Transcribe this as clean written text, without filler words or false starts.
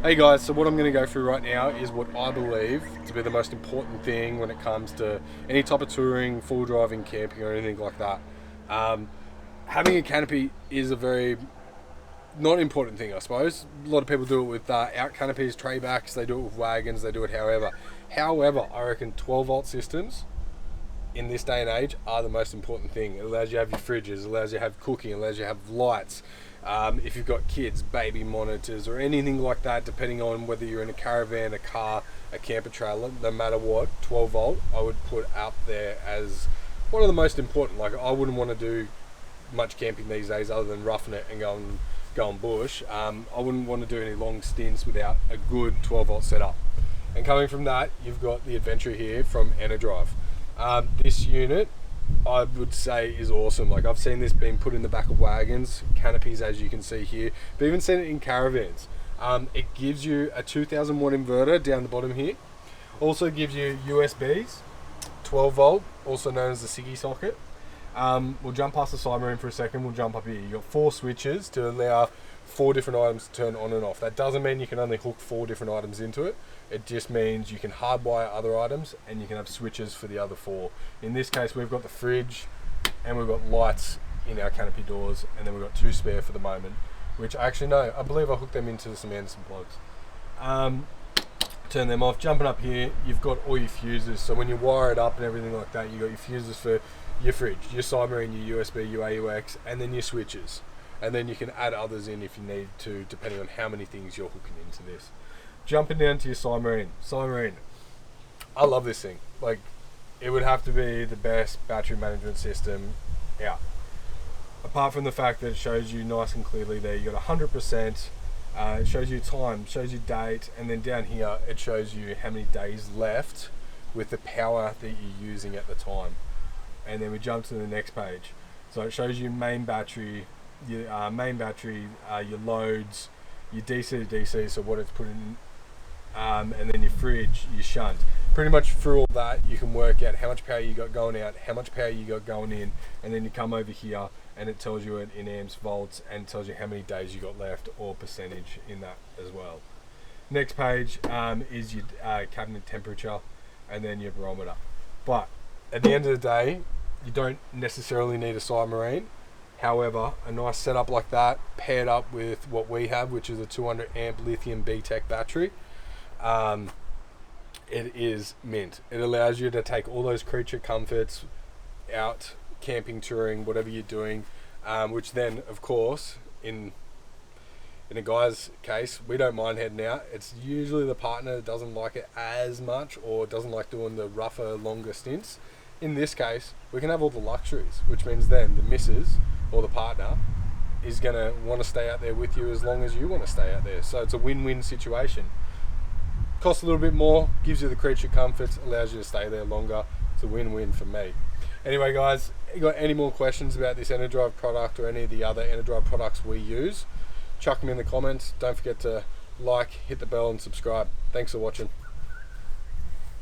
Hey guys, so what I'm going to go through right now is what I believe to be the most important thing when it comes to any type of touring, full driving, camping or anything like that. Um, Having a canopy is a very not important thing, I suppose. A lot of people do it with out canopies, tray backs, they do it with wagons, they do it however. However, I reckon 12 volt systems in this day and age are the most important thing. It allows you to have your fridges, it allows you to have cooking, it allows you to have lights. If you've got kids, baby monitors or anything like that, depending on whether you're in a caravan, a car, a camper trailer, no matter what, 12 volt I would put out there as one of the most important. Like, I wouldn't want to do much camping these days other than roughing it and going bush. I wouldn't want to do any long stints without a good 12 volt setup. And coming from that, you've got the Adventure here from Enerdrive. This unit, I would say, is awesome. Like, I've seen this being put in the back of wagons, canopies, as you can see here, but even seen it in caravans. It gives you a 2000 watt inverter down the bottom here. Also gives you USBs, 12 volt, also known as the Siggy socket. We'll jump past the submarine for a second. We'll jump up here. You've got 4 switches to allow 4 different items to turn on and off. That doesn't mean you can only hook 4 different items into it. It just means you can hardwire other items and you can have switches for the other 4. In this case, we've got the fridge and we've got lights in our canopy doors, and then we've got 2 spare for the moment, which I believe I hooked them into some Anderson plugs. Turn them off. Jumping up here, you've got all your fuses. So when you wire it up and everything like that, you've got your fuses for your fridge, your submarine, your USB, your AUX, and then your switches. And then you can add others in if you need to, depending on how many things you're hooking into this. Jumping down to your submarine. I love this thing. Like, it would have to be the best battery management system out. Apart from the fact that it shows you nice and clearly there, you got 100%. It shows you time, shows you date, and then down here it shows you how many days left with the power that you're using at the time. And then we jump to the next page. So it shows you main battery, your your loads, your DC to DC, so what it's put in, and then your fridge, your shunt. Pretty much through all that, you can work out how much power you got going out, how much power you got going in, and then you come over here and it tells you it in amps, volts, and tells you how many days you got left or percentage in that as well. Next page is your cabinet temperature and then your barometer. But at the end of the day, you don't necessarily need a submarine. However, a nice setup like that, paired up with what we have, which is a 200 amp lithium B-Tech battery, it is mint. It allows you to take all those creature comforts out, camping, touring, whatever you're doing, which then, of course, in a guy's case, we don't mind heading out. It's usually the partner that doesn't like it as much or doesn't like doing the rougher, longer stints. In this case, we can have all the luxuries, which means then the missus or the partner is going to want to stay out there with you as long as you want to stay out there. So it's a win-win situation. Costs a little bit more, gives you the creature comforts, allows you to stay there longer. It's a win-win for me. Anyway, guys, you got any more questions about this Enerdrive product or any of the other Enerdrive products we use, chuck them in the comments. Don't forget to like, hit the bell and subscribe. Thanks for watching.